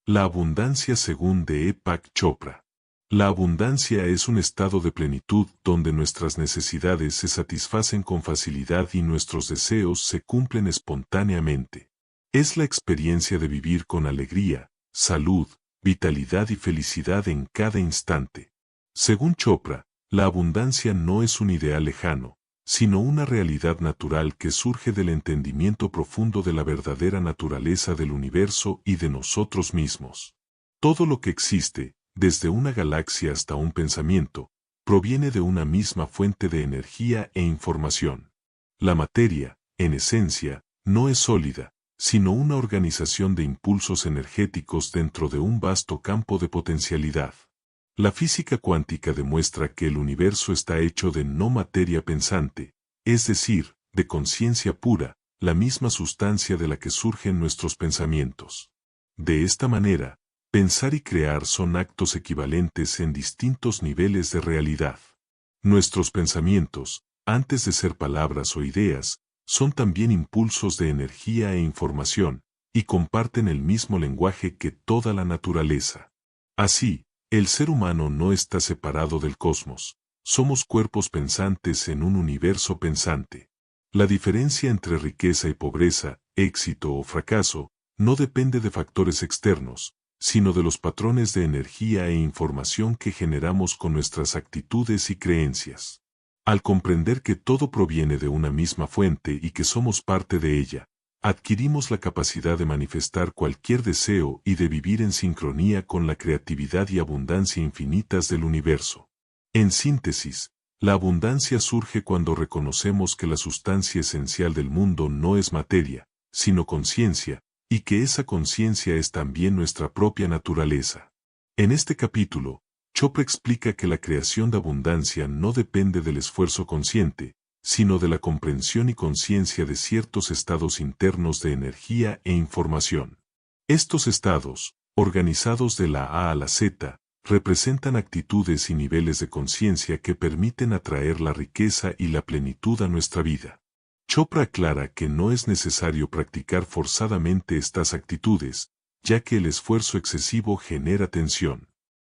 La abundancia según Deepak Chopra. La abundancia es un estado de plenitud donde nuestras necesidades se satisfacen con facilidad y nuestros deseos se cumplen espontáneamente. Es la experiencia de vivir con alegría, salud, vitalidad y felicidad en cada instante. Según Chopra, la abundancia no es un ideal lejano, sino una realidad natural que surge del entendimiento profundo de la verdadera naturaleza del universo y de nosotros mismos. Todo lo que existe, desde una galaxia hasta un pensamiento, proviene de una misma fuente de energía e información. La materia, en esencia, no es sólida, sino una organización de impulsos energéticos dentro de un vasto campo de potencialidad. La física cuántica demuestra que el universo está hecho de no materia pensante, es decir, de conciencia pura, la misma sustancia de la que surgen nuestros pensamientos. De esta manera, pensar y crear son actos equivalentes en distintos niveles de realidad. Nuestros pensamientos, antes de ser palabras o ideas, son también impulsos de energía e información, y comparten el mismo lenguaje que toda la naturaleza. Así, el ser humano no está separado del cosmos, somos cuerpos pensantes en un universo pensante. La diferencia entre riqueza y pobreza, éxito o fracaso, no depende de factores externos, sino de los patrones de energía e información que generamos con nuestras actitudes y creencias. Al comprender que todo proviene de una misma fuente y que somos parte de ella, adquirimos la capacidad de manifestar cualquier deseo y de vivir en sincronía con la creatividad y abundancia infinitas del universo. En síntesis, la abundancia surge cuando reconocemos que la sustancia esencial del mundo no es materia, sino conciencia, y que esa conciencia es también nuestra propia naturaleza. En este capítulo, Chopra explica que la creación de abundancia no depende del esfuerzo consciente, sino de la comprensión y conciencia de ciertos estados internos de energía e información. Estos estados, organizados de la A a la Z, representan actitudes y niveles de conciencia que permiten atraer la riqueza y la plenitud a nuestra vida. Chopra aclara que no es necesario practicar forzadamente estas actitudes, ya que el esfuerzo excesivo genera tensión.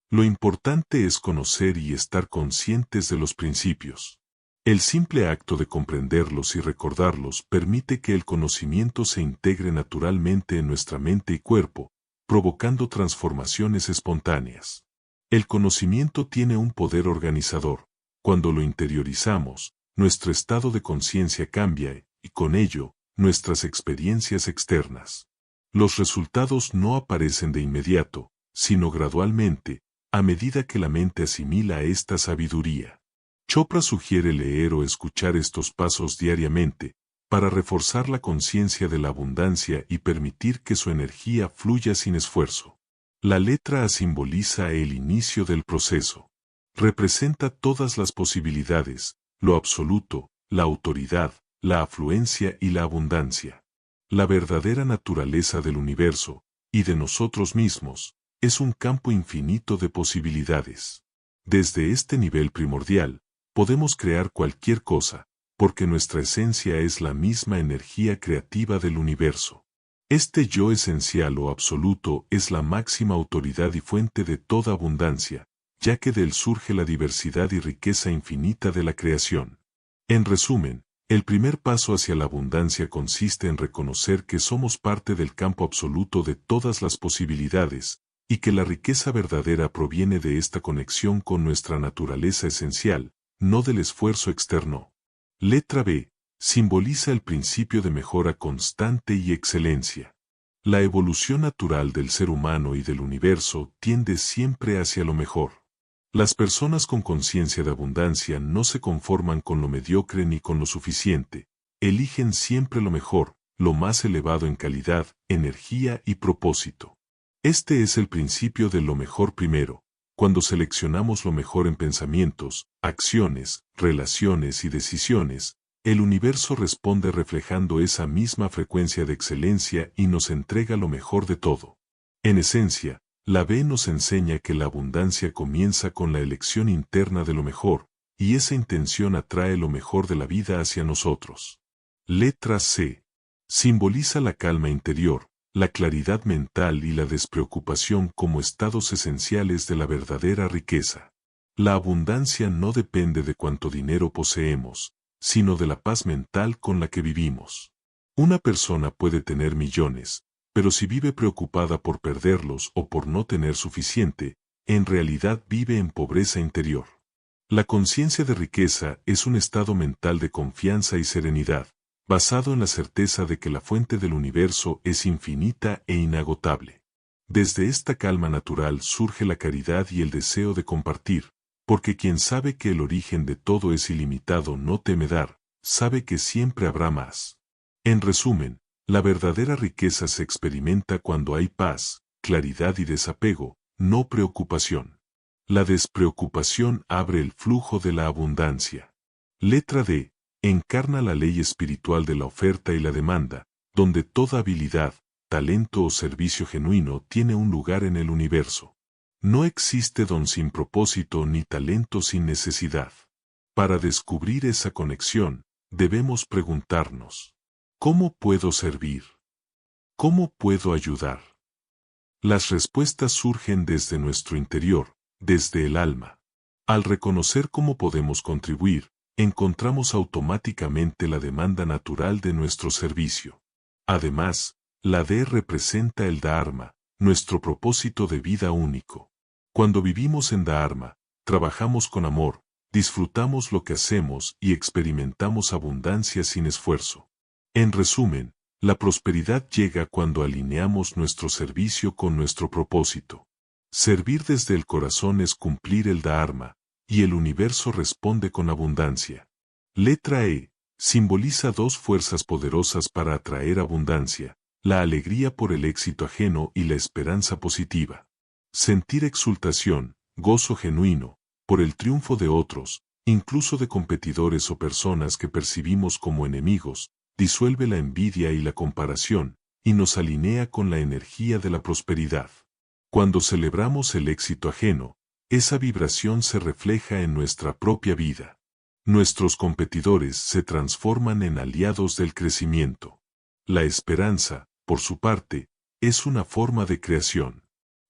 Lo importante es conocer y estar conscientes de los principios. El simple acto de comprenderlos y recordarlos permite que el conocimiento se integre naturalmente en nuestra mente y cuerpo, provocando transformaciones espontáneas. El conocimiento tiene un poder organizador. Cuando lo interiorizamos, nuestro estado de conciencia cambia y, con ello, nuestras experiencias externas. Los resultados no aparecen de inmediato, sino gradualmente, a medida que la mente asimila esta sabiduría. Chopra sugiere leer o escuchar estos pasos diariamente, para reforzar la conciencia de la abundancia y permitir que su energía fluya sin esfuerzo. La letra A simboliza el inicio del proceso. Representa todas las posibilidades, lo absoluto, la autoridad, la afluencia y la abundancia. La verdadera naturaleza del universo, y de nosotros mismos, es un campo infinito de posibilidades. Desde este nivel primordial, podemos crear cualquier cosa, porque nuestra esencia es la misma energía creativa del universo. Este yo esencial o absoluto es la máxima autoridad y fuente de toda abundancia, ya que de él surge la diversidad y riqueza infinita de la creación. En resumen, el primer paso hacia la abundancia consiste en reconocer que somos parte del campo absoluto de todas las posibilidades, y que la riqueza verdadera proviene de esta conexión con nuestra naturaleza esencial, no del esfuerzo externo. Letra B. Simboliza el principio de mejora constante y excelencia. La evolución natural del ser humano y del universo tiende siempre hacia lo mejor. Las personas con conciencia de abundancia no se conforman con lo mediocre ni con lo suficiente, eligen siempre lo mejor, lo más elevado en calidad, energía y propósito. Este es el principio de lo mejor primero. Cuando seleccionamos lo mejor en pensamientos, acciones, relaciones y decisiones, el universo responde reflejando esa misma frecuencia de excelencia y nos entrega lo mejor de todo. En esencia, la B nos enseña que la abundancia comienza con la elección interna de lo mejor, y esa intención atrae lo mejor de la vida hacia nosotros. Letra C. Simboliza la calma interior, la claridad mental y la despreocupación como estados esenciales de la verdadera riqueza. La abundancia no depende de cuánto dinero poseemos, sino de la paz mental con la que vivimos. Una persona puede tener millones, pero si vive preocupada por perderlos o por no tener suficiente, en realidad vive en pobreza interior. La conciencia de riqueza es un estado mental de confianza y serenidad, basado en la certeza de que la fuente del universo es infinita e inagotable. Desde esta calma natural surge la caridad y el deseo de compartir, porque quien sabe que el origen de todo es ilimitado no teme dar, sabe que siempre habrá más. En resumen, la verdadera riqueza se experimenta cuando hay paz, claridad y desapego, no preocupación. La despreocupación abre el flujo de la abundancia. Letra D. Encarna la ley espiritual de la oferta y la demanda, donde toda habilidad, talento o servicio genuino tiene un lugar en el universo. No existe don sin propósito ni talento sin necesidad. Para descubrir esa conexión, debemos preguntarnos: ¿cómo puedo servir? ¿Cómo puedo ayudar? Las respuestas surgen desde nuestro interior, desde el alma. Al reconocer cómo podemos contribuir, encontramos automáticamente la demanda natural de nuestro servicio. Además, la D representa el Dharma, nuestro propósito de vida único. Cuando vivimos en Dharma, trabajamos con amor, disfrutamos lo que hacemos y experimentamos abundancia sin esfuerzo. En resumen, la prosperidad llega cuando alineamos nuestro servicio con nuestro propósito. Servir desde el corazón es cumplir el Dharma, y el universo responde con abundancia. Letra E. Simboliza dos fuerzas poderosas para atraer abundancia: la alegría por el éxito ajeno y la esperanza positiva. Sentir exultación, gozo genuino, por el triunfo de otros, incluso de competidores o personas que percibimos como enemigos, disuelve la envidia y la comparación, y nos alinea con la energía de la prosperidad. Cuando celebramos el éxito ajeno, esa vibración se refleja en nuestra propia vida. Nuestros competidores se transforman en aliados del crecimiento. La esperanza, por su parte, es una forma de creación.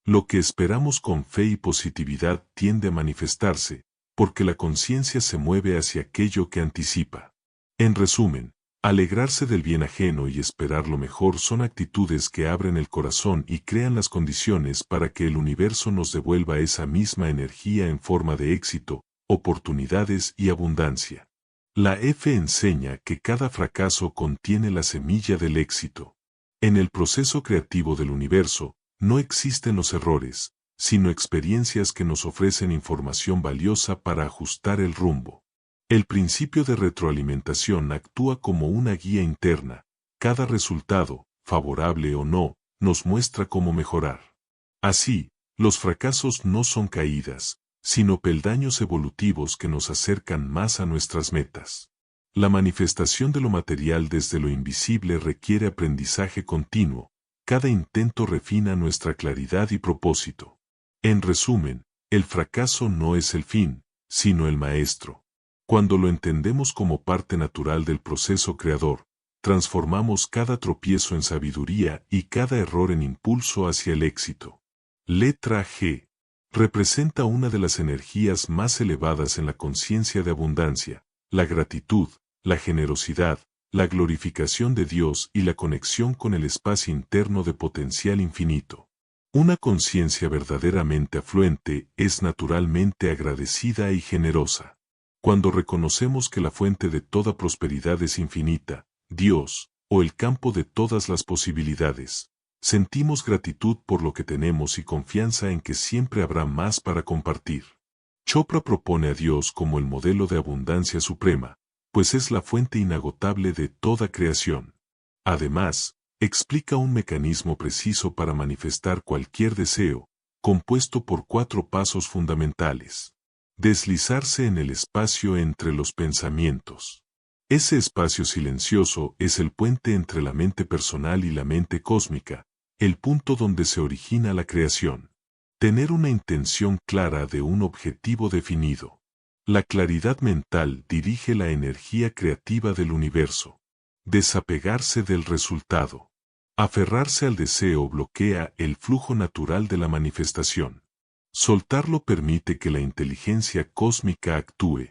Lo que esperamos con fe y positividad tiende a manifestarse, porque la conciencia se mueve hacia aquello que anticipa. En resumen, alegrarse del bien ajeno y esperar lo mejor son actitudes que abren el corazón y crean las condiciones para que el universo nos devuelva esa misma energía en forma de éxito, oportunidades y abundancia. La F enseña que cada fracaso contiene la semilla del éxito. En el proceso creativo del universo, no existen los errores, sino experiencias que nos ofrecen información valiosa para ajustar el rumbo. El principio de retroalimentación actúa como una guía interna. Cada resultado, favorable o no, nos muestra cómo mejorar. Así, los fracasos no son caídas, sino peldaños evolutivos que nos acercan más a nuestras metas. La manifestación de lo material desde lo invisible requiere aprendizaje continuo. Cada intento refina nuestra claridad y propósito. En resumen, el fracaso no es el fin, sino el maestro. Cuando lo entendemos como parte natural del proceso creador, transformamos cada tropiezo en sabiduría y cada error en impulso hacia el éxito. Letra G. Representa una de las energías más elevadas en la conciencia de abundancia: la gratitud, la generosidad, la glorificación de Dios y la conexión con el espacio interno de potencial infinito. Una conciencia verdaderamente afluente es naturalmente agradecida y generosa. Cuando reconocemos que la fuente de toda prosperidad es infinita, Dios, o el campo de todas las posibilidades, sentimos gratitud por lo que tenemos y confianza en que siempre habrá más para compartir. Chopra propone a Dios como el modelo de abundancia suprema, pues es la fuente inagotable de toda creación. Además, explica un mecanismo preciso para manifestar cualquier deseo, compuesto por 4 pasos fundamentales. Deslizarse en el espacio entre los pensamientos. Ese espacio silencioso es el puente entre la mente personal y la mente cósmica, el punto donde se origina la creación. Tener una intención clara de un objetivo definido. La claridad mental dirige la energía creativa del universo. Desapegarse del resultado. Aferrarse al deseo bloquea el flujo natural de la manifestación. Soltarlo permite que la inteligencia cósmica actúe.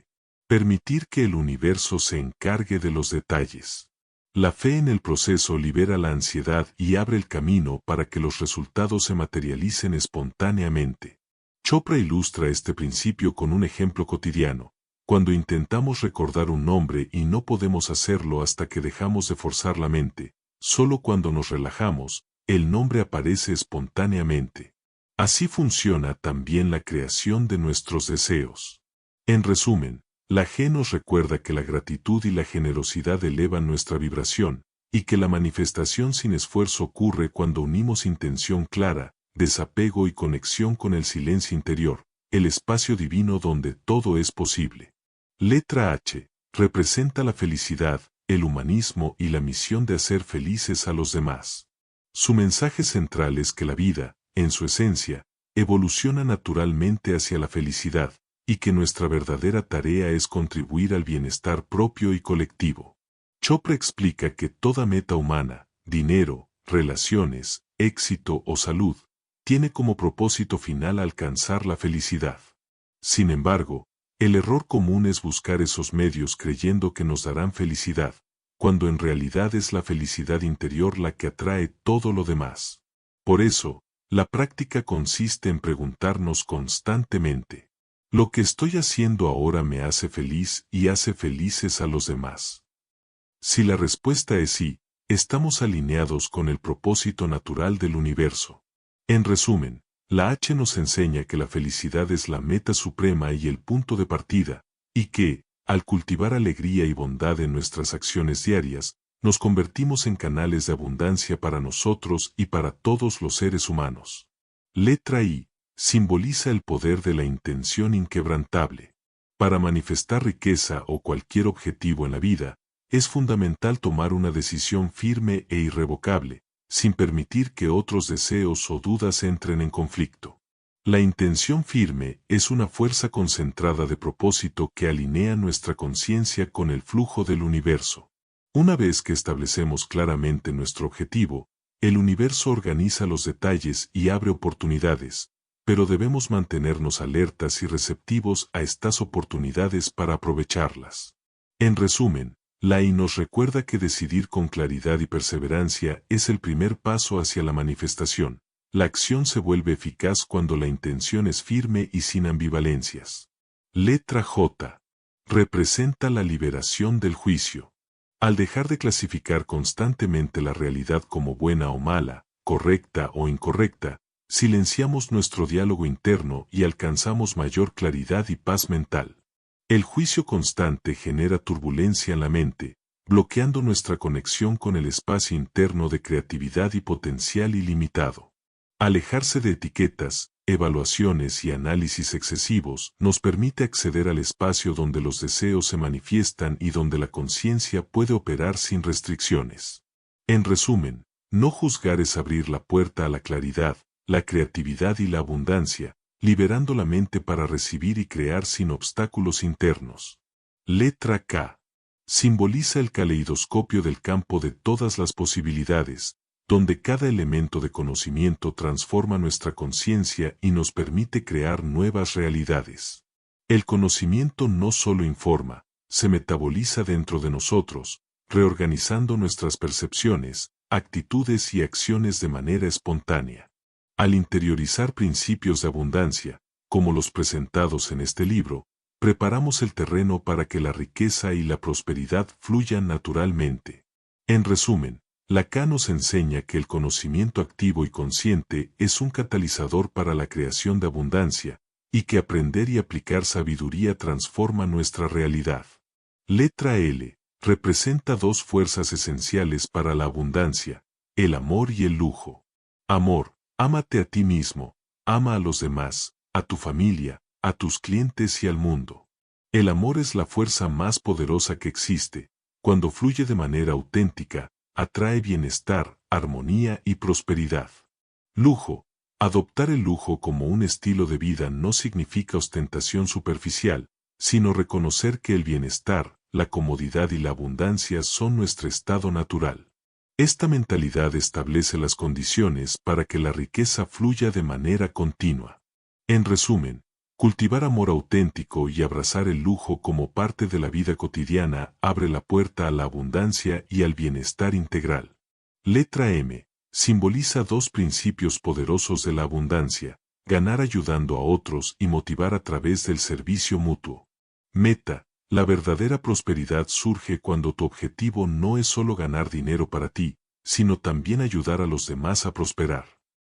Permitir que el universo se encargue de los detalles. La fe en el proceso libera la ansiedad y abre el camino para que los resultados se materialicen espontáneamente. Chopra ilustra este principio con un ejemplo cotidiano. Cuando intentamos recordar un nombre y no podemos hacerlo hasta que dejamos de forzar la mente, solo cuando nos relajamos, el nombre aparece espontáneamente. Así funciona también la creación de nuestros deseos. En resumen, la G nos recuerda que la gratitud y la generosidad elevan nuestra vibración, y que la manifestación sin esfuerzo ocurre cuando unimos intención clara, desapego y conexión con el silencio interior, el espacio divino donde todo es posible. Letra H representa la felicidad, el humanismo y la misión de hacer felices a los demás. Su mensaje central es que la vida, en su esencia, evoluciona naturalmente hacia la felicidad, y que nuestra verdadera tarea es contribuir al bienestar propio y colectivo. Chopra explica que toda meta humana, dinero, relaciones, éxito o salud, tiene como propósito final alcanzar la felicidad. Sin embargo, el error común es buscar esos medios creyendo que nos darán felicidad, cuando en realidad es la felicidad interior la que atrae todo lo demás. Por eso, la práctica consiste en preguntarnos constantemente: ¿lo que estoy haciendo ahora me hace feliz y hace felices a los demás? Si la respuesta es sí, estamos alineados con el propósito natural del universo. En resumen, la H nos enseña que la felicidad es la meta suprema y el punto de partida, y que, al cultivar alegría y bondad en nuestras acciones diarias, nos convertimos en canales de abundancia para nosotros y para todos los seres humanos. Letra I simboliza el poder de la intención inquebrantable. Para manifestar riqueza o cualquier objetivo en la vida, es fundamental tomar una decisión firme e irrevocable, sin permitir que otros deseos o dudas entren en conflicto. La intención firme es una fuerza concentrada de propósito que alinea nuestra conciencia con el flujo del universo. Una vez que establecemos claramente nuestro objetivo, el universo organiza los detalles y abre oportunidades, pero debemos mantenernos alertas y receptivos a estas oportunidades para aprovecharlas. En resumen, la I nos recuerda que decidir con claridad y perseverancia es el primer paso hacia la manifestación. La acción se vuelve eficaz cuando la intención es firme y sin ambivalencias. Letra J representa la liberación del juicio. Al dejar de clasificar constantemente la realidad como buena o mala, correcta o incorrecta, silenciamos nuestro diálogo interno y alcanzamos mayor claridad y paz mental. El juicio constante genera turbulencia en la mente, bloqueando nuestra conexión con el espacio interno de creatividad y potencial ilimitado. Alejarse de etiquetas, evaluaciones y análisis excesivos nos permite acceder al espacio donde los deseos se manifiestan y donde la conciencia puede operar sin restricciones. En resumen, no juzgar es abrir la puerta a la claridad, la creatividad y la abundancia, liberando la mente para recibir y crear sin obstáculos internos. Letra K simboliza el caleidoscopio del campo de todas las posibilidades, donde cada elemento de conocimiento transforma nuestra conciencia y nos permite crear nuevas realidades. El conocimiento no solo informa, se metaboliza dentro de nosotros, reorganizando nuestras percepciones, actitudes y acciones de manera espontánea. Al interiorizar principios de abundancia, como los presentados en este libro, preparamos el terreno para que la riqueza y la prosperidad fluyan naturalmente. En resumen, la K nos enseña que el conocimiento activo y consciente es un catalizador para la creación de abundancia, y que aprender y aplicar sabiduría transforma nuestra realidad. Letra L representa dos fuerzas esenciales para la abundancia, el amor y el lujo. Amor. Ámate a ti mismo, ama a los demás, a tu familia, a tus clientes y al mundo. El amor es la fuerza más poderosa que existe. Cuando fluye de manera auténtica, atrae bienestar, armonía y prosperidad. Lujo. Adoptar el lujo como un estilo de vida no significa ostentación superficial, sino reconocer que el bienestar, la comodidad y la abundancia son nuestro estado natural. Esta mentalidad establece las condiciones para que la riqueza fluya de manera continua. En resumen, cultivar amor auténtico y abrazar el lujo como parte de la vida cotidiana abre la puerta a la abundancia y al bienestar integral. Letra M. Simboliza dos principios poderosos de la abundancia: ganar ayudando a otros y motivar a través del servicio mutuo. Meta. La verdadera prosperidad surge cuando tu objetivo no es solo ganar dinero para ti, sino también ayudar a los demás a prosperar.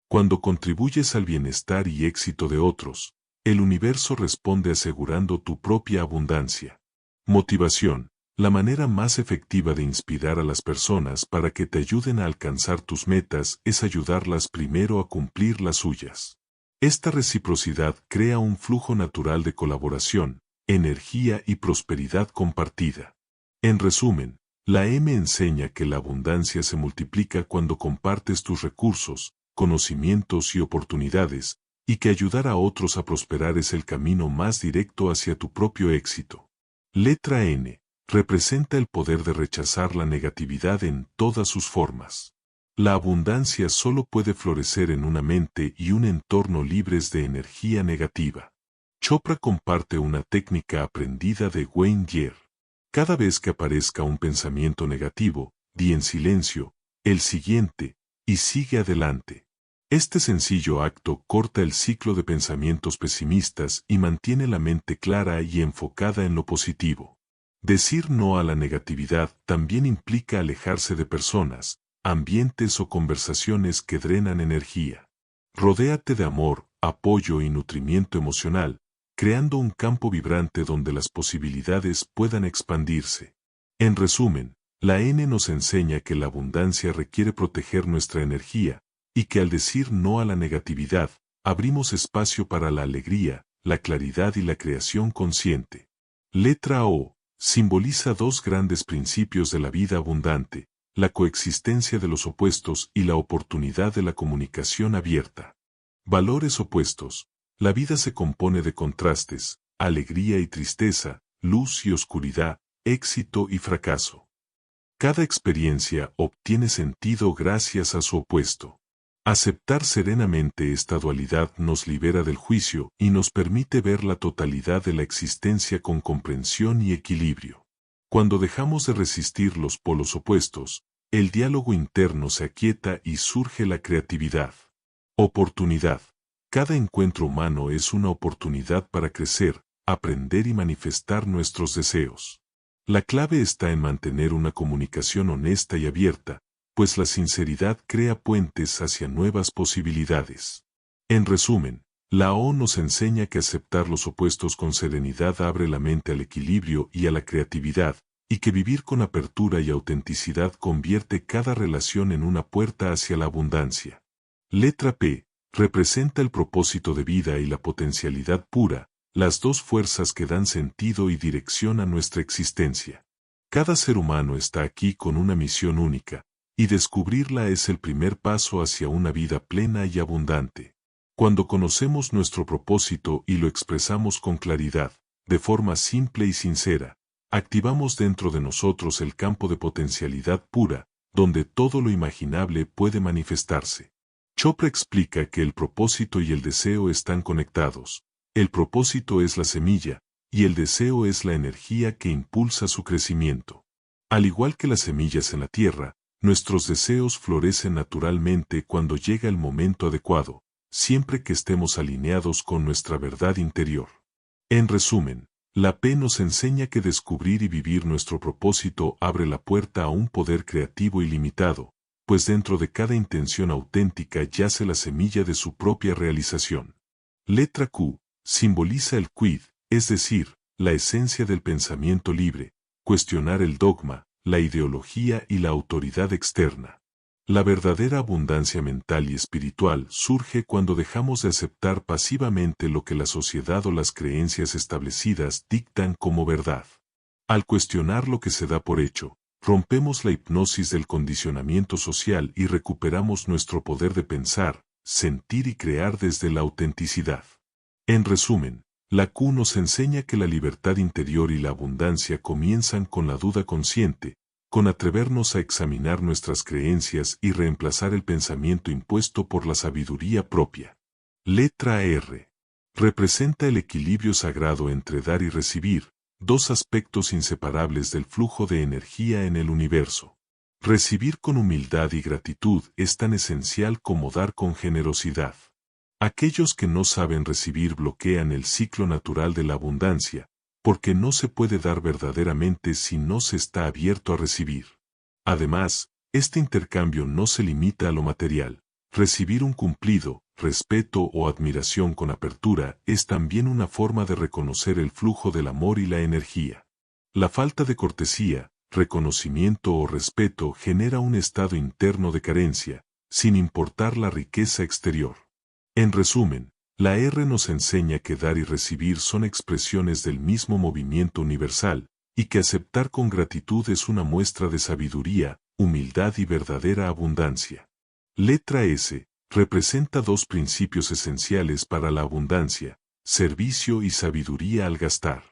Cuando contribuyes al bienestar y éxito de otros, el universo responde asegurando tu propia abundancia. Motivación. La manera más efectiva de inspirar a las personas para que te ayuden a alcanzar tus metas es ayudarlas primero a cumplir las suyas. Esta reciprocidad crea un flujo natural de colaboración, energía y prosperidad compartida. En resumen, la M enseña que la abundancia se multiplica cuando compartes tus recursos, conocimientos y oportunidades, y que ayudar a otros a prosperar es el camino más directo hacia tu propio éxito. Letra N. Representa el poder de rechazar la negatividad en todas sus formas. La abundancia solo puede florecer en una mente y un entorno libres de energía negativa. Chopra comparte una técnica aprendida de Wayne Dyer. Cada vez que aparezca un pensamiento negativo, di en silencio, el siguiente, y sigue adelante. Este sencillo acto corta el ciclo de pensamientos pesimistas y mantiene la mente clara y enfocada en lo positivo. Decir no a la negatividad también implica alejarse de personas, ambientes o conversaciones que drenan energía. Rodéate de amor, apoyo y nutrimiento emocional, creando un campo vibrante donde las posibilidades puedan expandirse. En resumen, la N nos enseña que la abundancia requiere proteger nuestra energía, y que al decir no a la negatividad, abrimos espacio para la alegría, la claridad y la creación consciente. Letra O. Simboliza dos grandes principios de la vida abundante: la coexistencia de los opuestos y la oportunidad de la comunicación abierta. Valores opuestos. La vida se compone de contrastes: alegría y tristeza, luz y oscuridad, éxito y fracaso. Cada experiencia obtiene sentido gracias a su opuesto. Aceptar serenamente esta dualidad nos libera del juicio y nos permite ver la totalidad de la existencia con comprensión y equilibrio. Cuando dejamos de resistir los polos opuestos, el diálogo interno se aquieta y surge la creatividad. Oportunidad. Cada encuentro humano es una oportunidad para crecer, aprender y manifestar nuestros deseos. La clave está en mantener una comunicación honesta y abierta, pues la sinceridad crea puentes hacia nuevas posibilidades. En resumen, la O nos enseña que aceptar los opuestos con serenidad abre la mente al equilibrio y a la creatividad, y que vivir con apertura y autenticidad convierte cada relación en una puerta hacia la abundancia. Letra P. Representa el propósito de vida y la potencialidad pura, las dos fuerzas que dan sentido y dirección a nuestra existencia. Cada ser humano está aquí con una misión única, y descubrirla es el primer paso hacia una vida plena y abundante. Cuando conocemos nuestro propósito y lo expresamos con claridad, de forma simple y sincera, activamos dentro de nosotros el campo de potencialidad pura, donde todo lo imaginable puede manifestarse. Chopra explica que el propósito y el deseo están conectados. El propósito es la semilla, y el deseo es la energía que impulsa su crecimiento. Al igual que las semillas en la tierra, nuestros deseos florecen naturalmente cuando llega el momento adecuado, siempre que estemos alineados con nuestra verdad interior. En resumen, la P nos enseña que descubrir y vivir nuestro propósito abre la puerta a un poder creativo ilimitado, pues dentro de cada intención auténtica yace la semilla de su propia realización. Letra Q. Simboliza el quid, es decir, la esencia del pensamiento libre, cuestionar el dogma, la ideología y la autoridad externa. La verdadera abundancia mental y espiritual surge cuando dejamos de aceptar pasivamente lo que la sociedad o las creencias establecidas dictan como verdad. Al cuestionar lo que se da por hecho, rompemos la hipnosis del condicionamiento social y recuperamos nuestro poder de pensar, sentir y crear desde la autenticidad. En resumen, la Q nos enseña que la libertad interior y la abundancia comienzan con la duda consciente, con atrevernos a examinar nuestras creencias y reemplazar el pensamiento impuesto por la sabiduría propia. Letra R. Representa el equilibrio sagrado entre dar y recibir, dos aspectos inseparables del flujo de energía en el universo. Recibir con humildad y gratitud es tan esencial como dar con generosidad. Aquellos que no saben recibir bloquean el ciclo natural de la abundancia, porque no se puede dar verdaderamente si no se está abierto a recibir. Además, este intercambio no se limita a lo material. Recibir un cumplido, respeto o admiración con apertura es también una forma de reconocer el flujo del amor y la energía. La falta de cortesía, reconocimiento o respeto genera un estado interno de carencia, sin importar la riqueza exterior. En resumen, la R nos enseña que dar y recibir son expresiones del mismo movimiento universal, y que aceptar con gratitud es una muestra de sabiduría, humildad y verdadera abundancia. Letra S. Representa dos principios esenciales para la abundancia, servicio y sabiduría al gastar.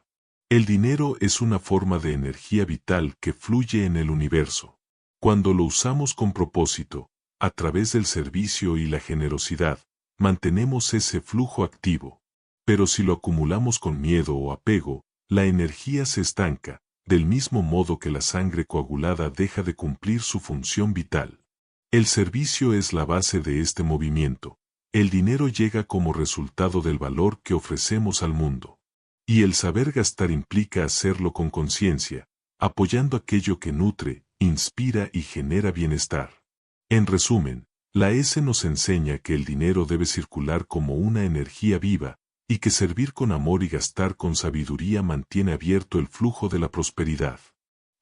El dinero es una forma de energía vital que fluye en el universo. Cuando lo usamos con propósito, a través del servicio y la generosidad, mantenemos ese flujo activo. Pero si lo acumulamos con miedo o apego, la energía se estanca, del mismo modo que la sangre coagulada deja de cumplir su función vital. El servicio es la base de este movimiento. El dinero llega como resultado del valor que ofrecemos al mundo. Y el saber gastar implica hacerlo con conciencia, apoyando aquello que nutre, inspira y genera bienestar. En resumen, la S nos enseña que el dinero debe circular como una energía viva, y que servir con amor y gastar con sabiduría mantiene abierto el flujo de la prosperidad.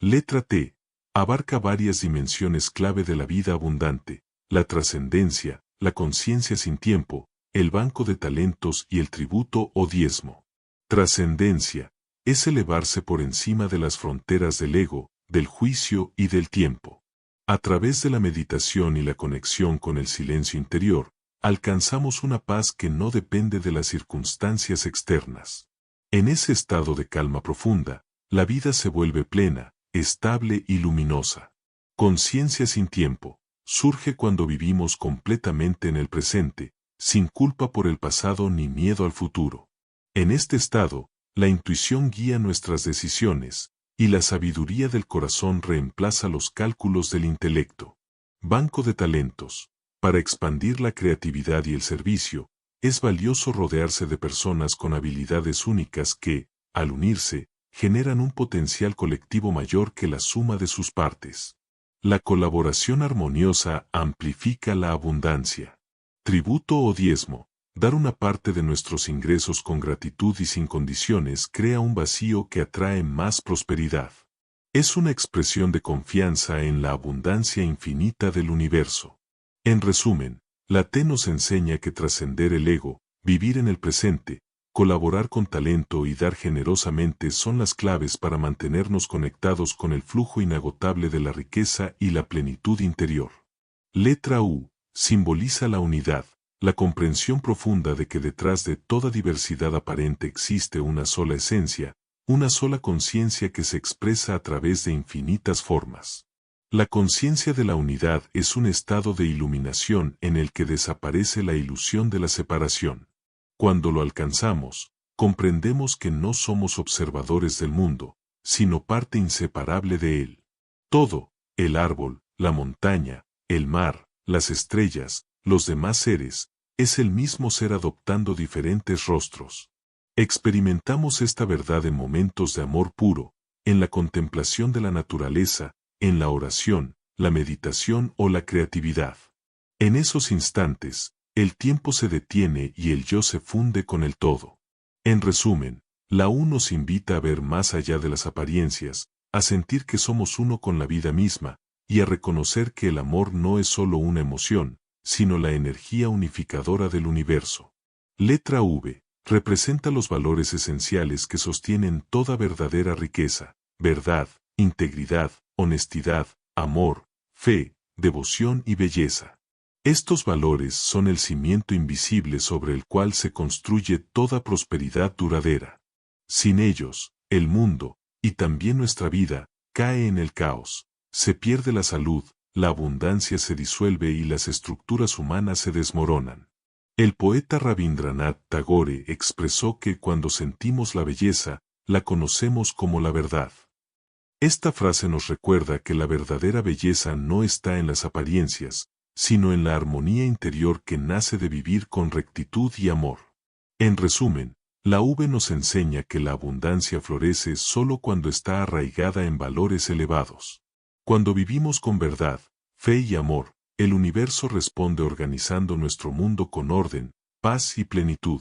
Letra T. Abarca varias dimensiones clave de la vida abundante: la trascendencia, la conciencia sin tiempo, el banco de talentos y el tributo o diezmo. Trascendencia es elevarse por encima de las fronteras del ego, del juicio y del tiempo. A través de la meditación y la conexión con el silencio interior, alcanzamos una paz que no depende de las circunstancias externas. En ese estado de calma profunda, la vida se vuelve plena, estable y luminosa. Conciencia sin tiempo surge cuando vivimos completamente en el presente, sin culpa por el pasado ni miedo al futuro. En este estado, la intuición guía nuestras decisiones, y la sabiduría del corazón reemplaza los cálculos del intelecto. Banco de talentos. Para expandir la creatividad y el servicio, es valioso rodearse de personas con habilidades únicas que, al unirse, generan un potencial colectivo mayor que la suma de sus partes. La colaboración armoniosa amplifica la abundancia. Tributo o diezmo. Dar una parte de nuestros ingresos con gratitud y sin condiciones crea un vacío que atrae más prosperidad. Es una expresión de confianza en la abundancia infinita del universo. En resumen, la T nos enseña que trascender el ego, vivir en el presente, colaborar con talento y dar generosamente son las claves para mantenernos conectados con el flujo inagotable de la riqueza y la plenitud interior. Letra U. Simboliza la unidad, la comprensión profunda de que detrás de toda diversidad aparente existe una sola esencia, una sola conciencia que se expresa a través de infinitas formas. La conciencia de la unidad es un estado de iluminación en el que desaparece la ilusión de la separación. Cuando lo alcanzamos, comprendemos que no somos observadores del mundo, sino parte inseparable de él. Todo, el árbol, la montaña, el mar, las estrellas, los demás seres, es el mismo ser adoptando diferentes rostros. Experimentamos esta verdad en momentos de amor puro, en la contemplación de la naturaleza, en la oración, la meditación o la creatividad. En esos instantes, el tiempo se detiene y el yo se funde con el todo. En resumen, la U nos invita a ver más allá de las apariencias, a sentir que somos uno con la vida misma, y a reconocer que el amor no es solo una emoción, sino la energía unificadora del universo. Letra V. Representa los valores esenciales que sostienen toda verdadera riqueza: verdad, integridad, honestidad, amor, fe, devoción y belleza. Estos valores son el cimiento invisible sobre el cual se construye toda prosperidad duradera. Sin ellos, el mundo, y también nuestra vida, cae en el caos. Se pierde la salud, la abundancia se disuelve y las estructuras humanas se desmoronan. El poeta Rabindranath Tagore expresó que cuando sentimos la belleza, la conocemos como la verdad. Esta frase nos recuerda que la verdadera belleza no está en las apariencias, sino en la armonía interior que nace de vivir con rectitud y amor. En resumen, la V nos enseña que la abundancia florece solo cuando está arraigada en valores elevados. Cuando vivimos con verdad, fe y amor, el universo responde organizando nuestro mundo con orden, paz y plenitud.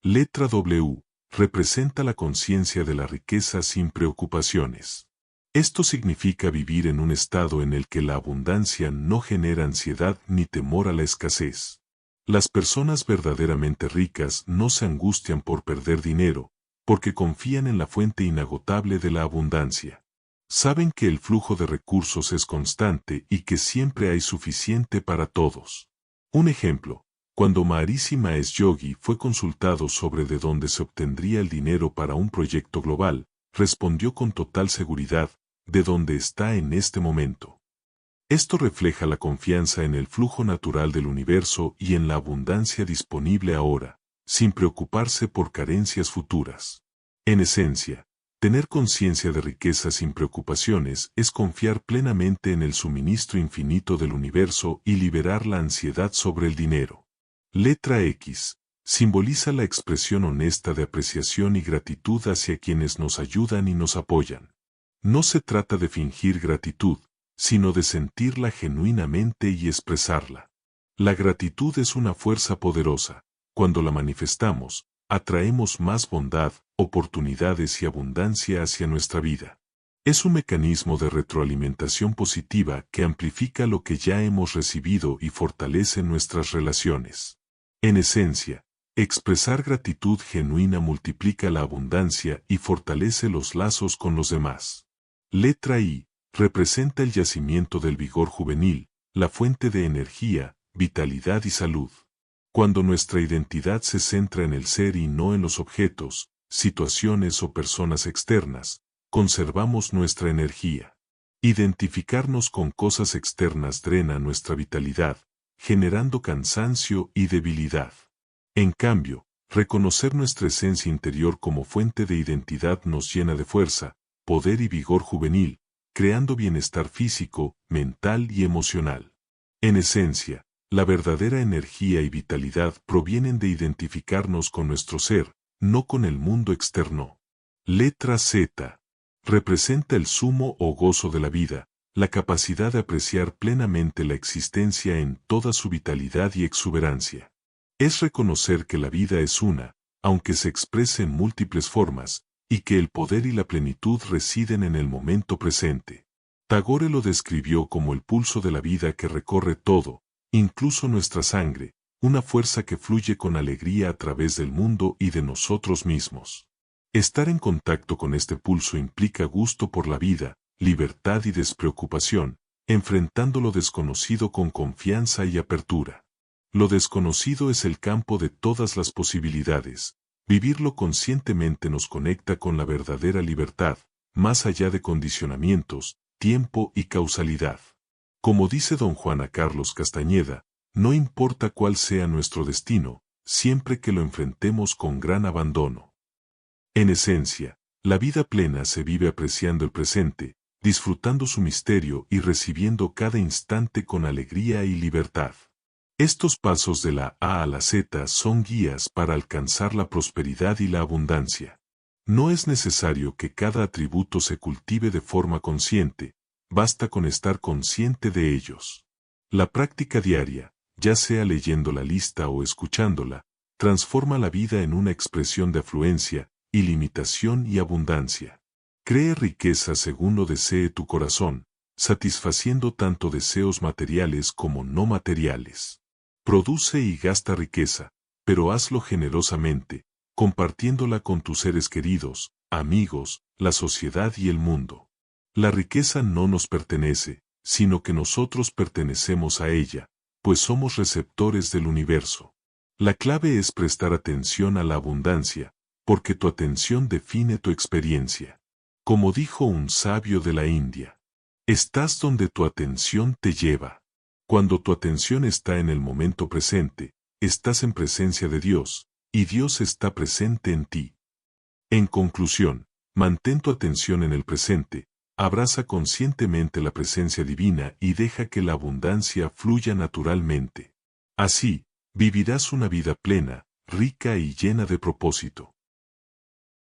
Letra W representa la conciencia de la riqueza sin preocupaciones. Esto significa vivir en un estado en el que la abundancia no genera ansiedad ni temor a la escasez. Las personas verdaderamente ricas no se angustian por perder dinero, porque confían en la fuente inagotable de la abundancia. Saben que el flujo de recursos es constante y que siempre hay suficiente para todos. Un ejemplo, cuando Maharishi Mahesh Yogi fue consultado sobre de dónde se obtendría el dinero para un proyecto global, respondió con total seguridad, de dónde está en este momento. Esto refleja la confianza en el flujo natural del universo y en la abundancia disponible ahora, sin preocuparse por carencias futuras. En esencia, tener conciencia de riqueza sin preocupaciones es confiar plenamente en el suministro infinito del universo y liberar la ansiedad sobre el dinero. Letra X simboliza la expresión honesta de apreciación y gratitud hacia quienes nos ayudan y nos apoyan. No se trata de fingir gratitud, sino de sentirla genuinamente y expresarla. La gratitud es una fuerza poderosa. Cuando la manifestamos, atraemos más bondad, oportunidades y abundancia hacia nuestra vida. Es un mecanismo de retroalimentación positiva que amplifica lo que ya hemos recibido y fortalece nuestras relaciones. En esencia, expresar gratitud genuina multiplica la abundancia y fortalece los lazos con los demás. Letra I representa el yacimiento del vigor juvenil, la fuente de energía, vitalidad y salud. Cuando nuestra identidad se centra en el ser y no en los objetos, situaciones o personas externas, conservamos nuestra energía. Identificarnos con cosas externas drena nuestra vitalidad, generando cansancio y debilidad. En cambio, reconocer nuestra esencia interior como fuente de identidad nos llena de fuerza, poder y vigor juvenil, creando bienestar físico, mental y emocional. En esencia, la verdadera energía y vitalidad provienen de identificarnos con nuestro ser, no con el mundo externo. Letra Z representa el sumo o gozo de la vida, la capacidad de apreciar plenamente la existencia en toda su vitalidad y exuberancia. Es reconocer que la vida es una, aunque se exprese en múltiples formas, y que el poder y la plenitud residen en el momento presente. Tagore lo describió como el pulso de la vida que recorre todo, incluso nuestra sangre, una fuerza que fluye con alegría a través del mundo y de nosotros mismos. Estar en contacto con este pulso implica gusto por la vida, libertad y despreocupación, enfrentando lo desconocido con confianza y apertura. Lo desconocido es el campo de todas las posibilidades. Vivirlo conscientemente nos conecta con la verdadera libertad, más allá de condicionamientos, tiempo y causalidad. Como dice don Juan Carlos Castañeda, no importa cuál sea nuestro destino, siempre que lo enfrentemos con gran abandono. En esencia, la vida plena se vive apreciando el presente, disfrutando su misterio y recibiendo cada instante con alegría y libertad. Estos pasos de la A a la Z son guías para alcanzar la prosperidad y la abundancia. No es necesario que cada atributo se cultive de forma consciente, basta con estar consciente de ellos. La práctica diaria, ya sea leyendo la lista o escuchándola, transforma la vida en una expresión de afluencia, ilimitación y abundancia. Cree riqueza según lo desee tu corazón, satisfaciendo tanto deseos materiales como no materiales. Produce y gasta riqueza, pero hazlo generosamente, compartiéndola con tus seres queridos, amigos, la sociedad y el mundo. La riqueza no nos pertenece, sino que nosotros pertenecemos a ella, pues somos receptores del universo. La clave es prestar atención a la abundancia, porque tu atención define tu experiencia. Como dijo un sabio de la India, Estás donde tu atención te lleva. Cuando tu atención está en el momento presente, estás en presencia de Dios, y Dios está presente en ti. En conclusión, mantén tu atención en el presente, abraza conscientemente la presencia divina y deja que la abundancia fluya naturalmente. Así, vivirás una vida plena, rica y llena de propósito.